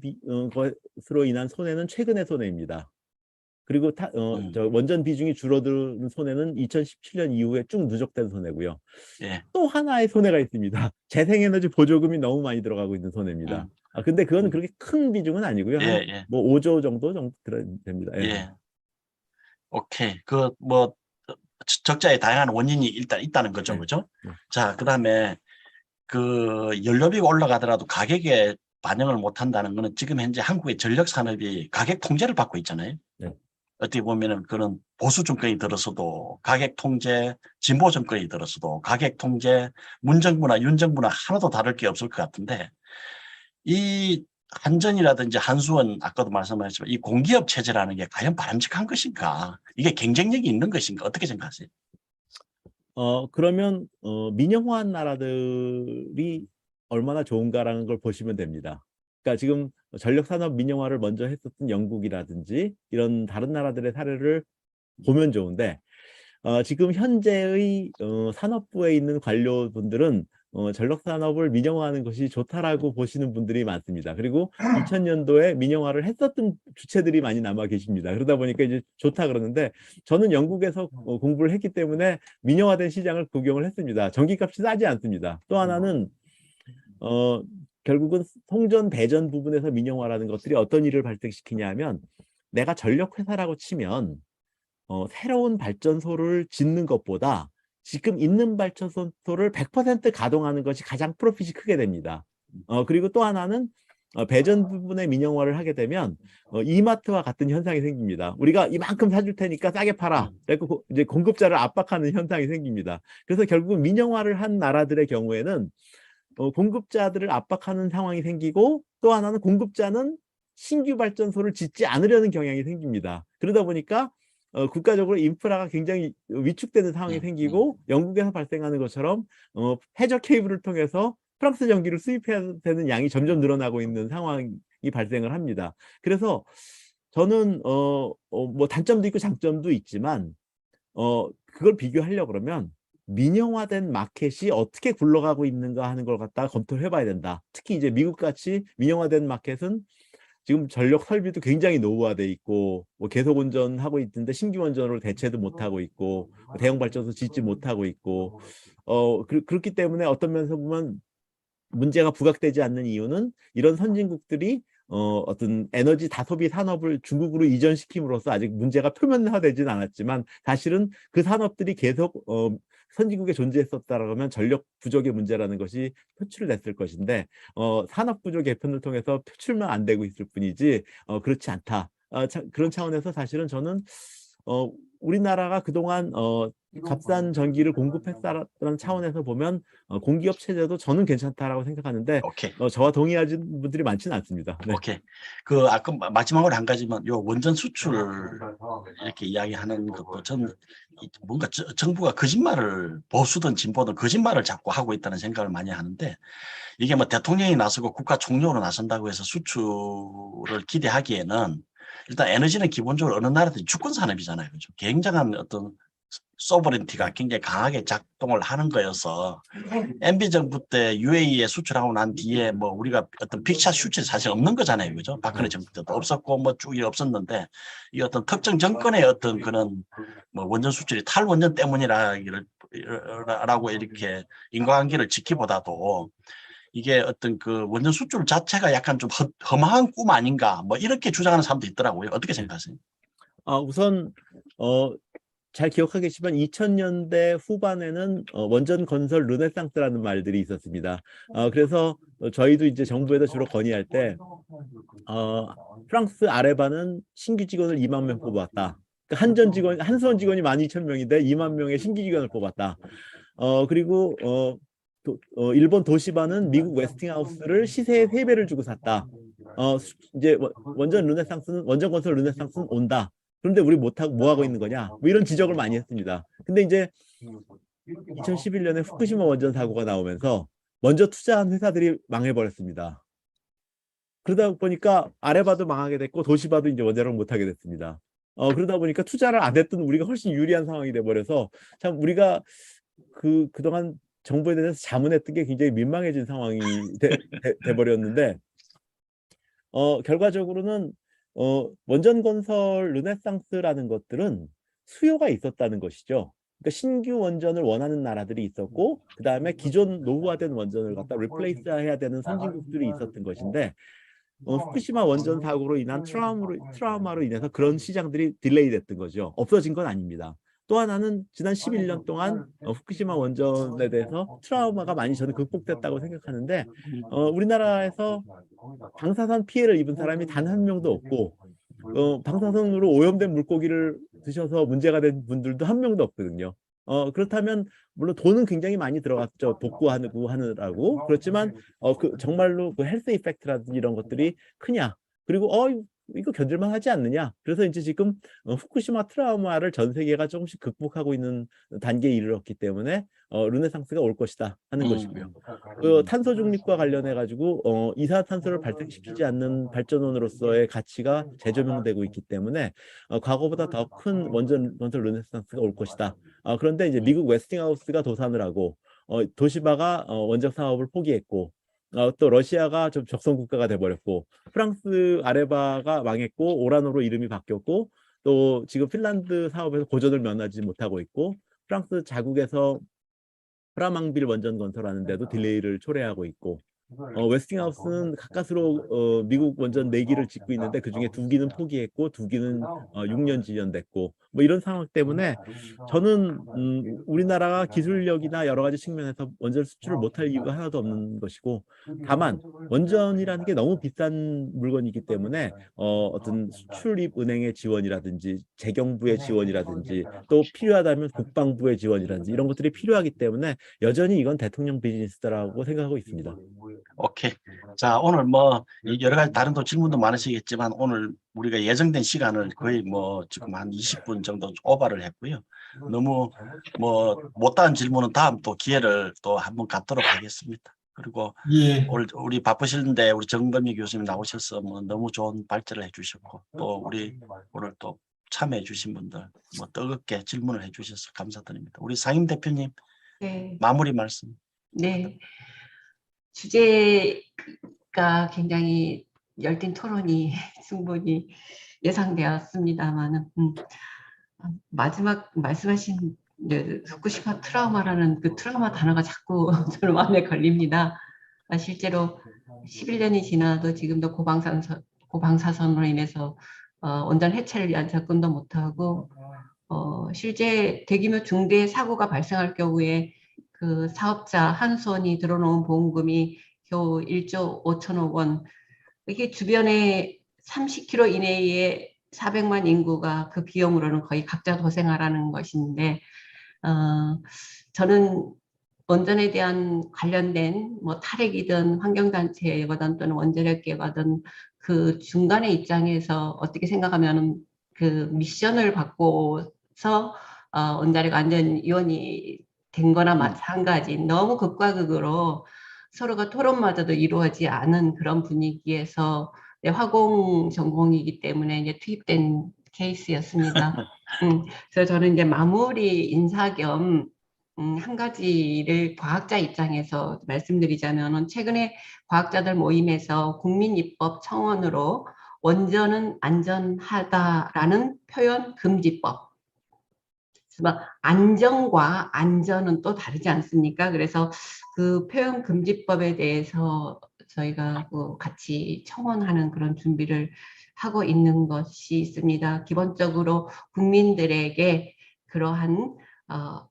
것으로 인한 손해는 최근의 손해입니다. 그리고 저 원전 비중이 줄어드는 손해는 2017년 이후에 쭉 누적된 손해고요. 예. 또 하나의 손해가 있습니다. 재생에너지 보조금이 너무 많이 들어가고 있는 손해입니다. 근데 그거는 그렇게 큰 비중은 아니고요. 뭐 5조 정도 됩니다. 예. 오케이. 뭐 적자의 다양한 원인이 일단 있다는 거죠, 그죠? 자, 그다음에 그 연료비가 올라가더라도 가격에 반영을 못 한다는 거는 지금 현재 한국의 전력 산업이 가격 통제를 받고 있잖아요. 어떻게 보면은 그런 보수 정권이 들어서도 가격 통제, 진보 정권이 들어서도 가격 통제, 문정부나 윤정부나 하나도 다를 게 없을 것 같은데 이 한전이라든지 한수원 아까도 말씀하셨지만 이 공기업 체제라는 게 과연 바람직한 것인가? 이게 경쟁력이 있는 것인가? 어떻게 생각하세요? 그러면 민영화한 나라들이 얼마나 좋은가라는 걸 보시면 됩니다. 그러니까 지금 전력산업 민영화를 먼저 했었던 영국이라든지 이런 다른 나라들의 사례를 보면 좋은데 지금 현재의 산업부에 있는 관료분들은 전력산업을 민영화하는 것이 좋다라고 보시는 분들이 많습니다. 그리고 2000년도에 민영화를 했었던 주체들이 많이 남아 계십니다. 그러다 보니까 이제 좋다 그러는데 저는 영국에서 공부를 했기 때문에 민영화된 시장을 구경을 했습니다. 전기값이 싸지 않습니다. 또 하나는 결국은 송전 배전 부분에서 민영화라는 것들이 어떤 일을 발생시키냐 하면 내가 전력회사라고 치면 새로운 발전소를 짓는 것보다 지금 있는 발전소를 100% 가동하는 것이 가장 프로핏이 크게 됩니다. 그리고 또 하나는 배전 부분의 민영화를 하게 되면 이마트와 같은 현상이 생깁니다. 우리가 이만큼 사줄 테니까 싸게 팔아. 그리고 이제 공급자를 압박하는 현상이 생깁니다. 그래서 결국 민영화를 한 나라들의 경우에는 공급자들을 압박하는 상황이 생기고, 또 하나는 공급자는 신규 발전소를 짓지 않으려는 경향이 생깁니다. 그러다 보니까 국가적으로 인프라가 굉장히 위축되는 상황이 생기고, 영국에서 발생하는 것처럼 해저 케이블을 통해서 프랑스 전기를 수입해야 되는 양이 점점 늘어나고 있는 상황이 발생을 합니다. 그래서 저는 뭐 단점도 있고 장점도 있지만 그걸 비교하려고 그러면 민영화된 마켓이 어떻게 굴러가고 있는가 하는 걸 갖다가 검토를 해봐야 된다. 특히 이제 미국같이 민영화된 마켓은 지금 전력 설비도 굉장히 노후화돼 있고, 뭐 계속 운전하고 있는데 신규 원전으로 대체도 못하고 있고, 대형 발전소 짓지 못하고 있고, 그렇기 때문에 어떤 면에서 보면 문제가 부각되지 않는 이유는 이런 선진국들이 어떤 에너지 다소비 산업을 중국으로 이전시킴으로써 아직 문제가 표면화되지는 않았지만, 사실은 그 산업들이 계속 선진국에 존재했었다라면 전력 부족의 문제라는 것이 표출됐을 것인데, 산업 부족 개편을 통해서 표출만 안 되고 있을 뿐이지 그렇지 않다. 그런 차원에서 사실은 저는 우리나라가 그동안 값싼 전기를 공급했다는 차원에서 보면 공기업 체제도 저는 괜찮다라고 생각하는데, 오케이. 저와 동의하는 분들이 많지는 않습니다. 네. 오케이. 그 아까 마지막으로 한 가지만, 요 원전 수출 이렇게 이야기하는 것도 전 뭔가 정부가 거짓말을, 보수든 진보든 거짓말을 자꾸 하고 있다는 생각을 많이 하는데, 이게 뭐 대통령이 나서고 국가 총리로 나선다고 해서 수출을 기대하기에는, 일단 에너지는 기본적으로 어느 나라든지 주권 산업이잖아요. 그죠? 굉장한 어떤 소버린티가 굉장히 강하게 작동을 하는 거여서, MB 정부 때 UAE에 수출하고 난 뒤에 뭐 우리가 어떤 빅샷 수출이 사실 없는 거잖아요. 그죠? 박근혜 정부 때도 없었고 뭐 쭉 없었는데, 이 어떤 특정 정권의 어떤 그런 뭐 원전 수출이 탈원전 때문이라고 이렇게 인과관계를 지키보다도, 이게 어떤 그 원전 수출 자체가 약간 좀 험한 꿈 아닌가, 뭐 이렇게 주장하는 사람도 있더라고요. 어떻게 생각하세요? 우선 잘 기억하겠지만 2000년대 후반에는 원전 건설 르네상스라는 말들이 있었습니다. 그래서 저희도 이제 정부에서 주로 건의할 때 프랑스 아레바는 신규 직원을 2만 명 뽑았다. 그러니까 한수원 직원이 12,000명인데 2만 명의 신규 직원을 뽑았다. 그리고 일본 도시바는 미국 웨스팅하우스를 시세의 3배를 주고 샀다. 이제 원전 건설 르네상스는 온다. 그런데 우리 못하고 뭐 하고 있는 거냐? 뭐 이런 지적을 많이 했습니다. 근데 이제 2011년에 후쿠시마 원전 사고가 나오면서 먼저 투자한 회사들이 망해버렸습니다. 그러다 보니까 아레바도 망하게 됐고 도시바도 이제 원자력 못하게 됐습니다. 그러다 보니까 투자를 안 했던 우리가 훨씬 유리한 상황이 돼버려서, 참 우리가 그동안 정부에 대해서 자문했던 게 굉장히 민망해진 상황이 돼버렸는데, 결과적으로는 원전 건설 르네상스라는 것들은 수요가 있었다는 것이죠. 그러니까 신규 원전을 원하는 나라들이 있었고, 그 다음에 기존 노후화된 원전을 갖다 리플레이스해야 되는 선진국들이 있었던 것인데, 후쿠시마 원전 사고로 인한 트라우마로 인해서 그런 시장들이 딜레이 됐던 거죠. 없어진 건 아닙니다. 또 하나는 지난 11년 동안 후쿠시마 원전에 대해서 트라우마가 많이 저는 극복됐다고 생각하는데, 우리나라에서 방사선 피해를 입은 사람이 단 한 명도 없고, 방사선으로 오염된 물고기를 드셔서 문제가 된 분들도 한 명도 없거든요. 그렇다면 물론 돈은 굉장히 많이 들어갔죠. 복구하고 하느라고. 그렇지만 정말로 그 헬스 이펙트라든지 이런 것들이 크냐? 그리고 이거 견딜만 하지 않느냐? 그래서 이제 지금 후쿠시마 트라우마를 전 세계가 조금씩 극복하고 있는 단계에 이르렀기 때문에 르네상스가 올 것이다 하는 것이고요. 탄소 중립과 관련해 가지고 이산화탄소를 발생시키지 않는 발전원으로서의 가치가 재조명되고 있기 때문에 과거보다 더 큰 원전 건설 르네상스가 올 것이다. 그런데 이제 미국 웨스팅하우스가 도산을 하고 도시바가 원전 사업을 포기했고, 또 러시아가 좀 적성 국가가 돼버렸고, 프랑스 아레바가 망했고 오라노로 이름이 바뀌었고, 또 지금 핀란드 사업에서 고전을 면하지 못하고 있고, 프랑스 자국에서 프라망빌 원전 건설하는데도 딜레이를 초래하고 있고, 웨스팅하우스는 가까스로 미국 원전 4기를 짓고 있는데 그중에 2기는 포기했고 2기는 6년 지연됐고 뭐 이런 상황 때문에 저는 우리나라가 기술력이나 여러 가지 측면에서 원전 수출을 못할 이유가 하나도 없는 것이고, 다만 원전이라는 게 너무 비싼 물건이기 때문에 어떤 수출입 은행의 지원이라든지 재경부의 지원이라든지 또 필요하다면 국방부의 지원이라든지 이런 것들이 필요하기 때문에 여전히 이건 대통령 비즈니스다라고 생각하고 있습니다. 오케이. 자, 오늘 뭐 여러 가지 다른 또 질문도 많으시겠지만 오늘 우리가 예정된 시간을 거의 뭐 지금 한 20분 정도 오버를 했고요. 너무 뭐 못다한 질문은 다음 또 기회를 또 한번 갖도록 하겠습니다. 그리고 예. 오늘 우리 바쁘신데 우리 정범희 교수님 나오셔서 뭐 너무 좋은 발제를 해주셨고 또 우리 오늘 또 참여해 주신 분들 뭐 뜨겁게 질문을 해주셔서 감사드립니다. 우리 상임 대표님 네, 마무리 말씀. 네. 주제가 굉장히 열띤 토론이 충분히 예상되었습니다만은 마지막 말씀하신 후쿠시마 트라우마라는 그 트라우마 단어가 자꾸 저는 마음에 걸립니다. 실제로 11년이 지나도 지금도 고방사선으로 인해서 원전 해체를 위한 접근도 못하고 실제 대규모 중대 사고가 발생할 경우에 그 사업자 한수원이 들어놓은 보험금이 겨우 1조 5천억 원. 이게 주변에 30km 이내에 400만 인구가 그 비용으로는 거의 각자 도생하라는 것인데, 저는 원전에 대한 관련된 뭐 탈핵이든 환경단체거든 또는 원자력계거든 그 중간의 입장에서 어떻게 생각하면 그 미션을 받고서 원자력 안전위원이 된 거나 마찬가지 너무 극과 극으로 서로가 토론마저도 이루어지지 않은 그런 분위기에서 화공 전공이기 때문에 이제 투입된 케이스였습니다. 그래서 저는 이제 마무리 인사 겸 한 가지를 과학자 입장에서 말씀드리자면 최근에 과학자들 모임에서 국민입법 청원으로 원전은 안전하다라는 표현 금지법. 안전과 안전은 또 다르지 않습니까? 그래서 그 표현 금지법에 대해서 저희가 같이 청원하는 그런 준비를 하고 있는 것이 있습니다. 기본적으로 국민들에게 그러한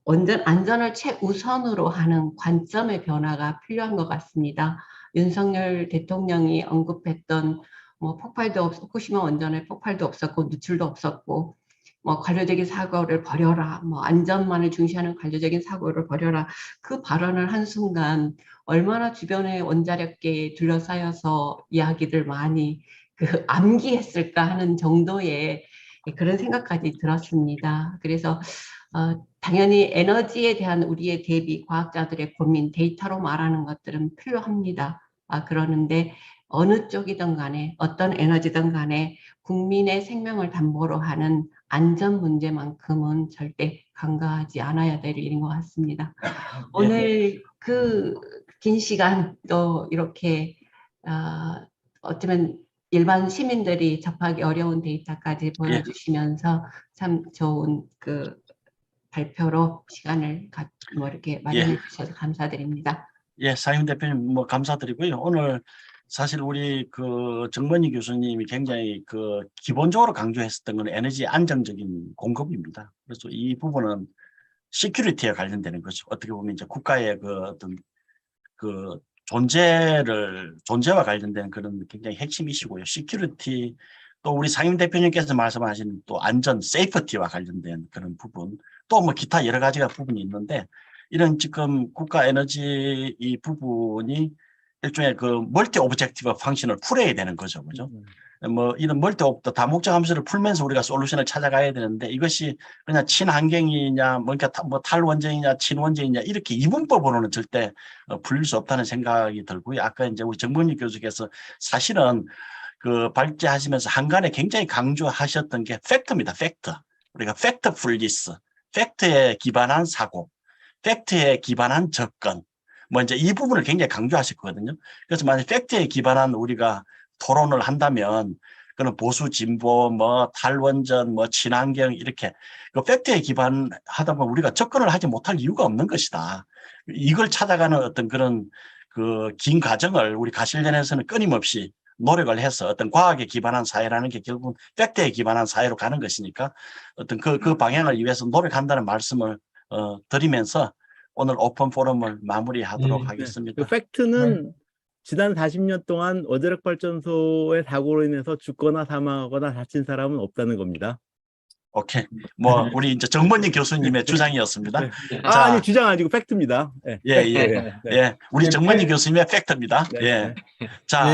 원전 안전을 최우선으로 하는 관점의 변화가 필요한 것 같습니다. 윤석열 대통령이 언급했던 뭐 폭발도 후쿠시마 원전에 폭발도 없었고 누출도 없었고 뭐 관료적인 사고를 버려라, 뭐 안전만을 중시하는 관료적인 사고를 버려라. 그 발언을 한 순간 얼마나 주변의 원자력계에 둘러싸여서 이야기들 많이 암기했을까 하는 정도의 그런 생각까지 들었습니다. 그래서 당연히 에너지에 대한 우리의 대비, 과학자들의 고민, 데이터로 말하는 것들은 필요합니다. 그러는데 어느 쪽이든 간에 어떤 에너지든 간에 국민의 생명을 담보로 하는 안전 문제만큼은 절대 간과하지 않아야 될 일인 것 같습니다. 오늘 그 긴 시간 또 이렇게 어쩌면 일반 시민들이 접하기 어려운 데이터까지 보여주시면서 참 좋은 그 발표로 시간을 뭐 이렇게 마련해 주셔서 감사드립니다. 예, 상임 대표님 뭐 감사드리고요. 오늘 사실 우리 그 정건희 교수님이 굉장히 그 기본적으로 강조했었던 건 에너지 안정적인 공급입니다. 그래서 이 부분은 시큐리티에 관련되는 거죠. 어떻게 보면 이제 국가의 그 어떤 그 존재와 관련된 그런 굉장히 핵심 이슈고요. 시큐리티 또 우리 상임 대표님께서 말씀하신 또 안전, 세이프티와 관련된 그런 부분 또 뭐 기타 여러 가지가 부분이 있는데 이런 지금 국가 에너지 이 부분이 일종의 그 멀티 오브젝티브 펑션을 풀어야 되는 거죠. 그죠? 뭐 이런 멀티 오브 다목적 함수를 풀면서 우리가 솔루션을 찾아가야 되는데 이것이 그냥 친환경이냐 뭔가 뭐 탈원전이냐 친원전이냐 이렇게 이분법으로는 절대 풀릴 수 없다는 생각이 들고요. 아까 이제 우리 정범희 교수께서 사실은 그 발제하시면서 한간에 굉장히 강조하셨던 게 팩트입니다. 팩트. 우리가 팩트풀리스, 팩트에 기반한 사고, 팩트에 기반한 접근. 뭐 이제 이 부분을 굉장히 강조하셨거든요. 그래서 만약 팩트에 기반한 우리가 토론을 한다면 그는 보수 진보 뭐 탈원전 뭐 친환경 이렇게 그 팩트에 기반하다 보면 우리가 접근을 하지 못할 이유가 없는 것이다. 이걸 찾아가는 어떤 그런 그 긴 과정을 우리 가실련에서는 끊임없이 노력을 해서 어떤 과학에 기반한 사회라는 게 결국은 팩트에 기반한 사회로 가는 것이니까 어떤 그 방향을 위해서 노력한다는 말씀을 드리면서 오늘 오픈 포럼을 마무리하도록 하겠습니다. 그 팩트는 지난 40년 동안 원자력 발전소의 사고로 인해서 죽거나 사망하거나 다친 사람은 없다는 겁니다. 오케이. 뭐 우리 이제 정범진 교수님의 주장이었습니다. 자, 아니 주장 아니고 팩트입니다. 예. 우리 정범진 교수님의 팩트입니다. 예. 자,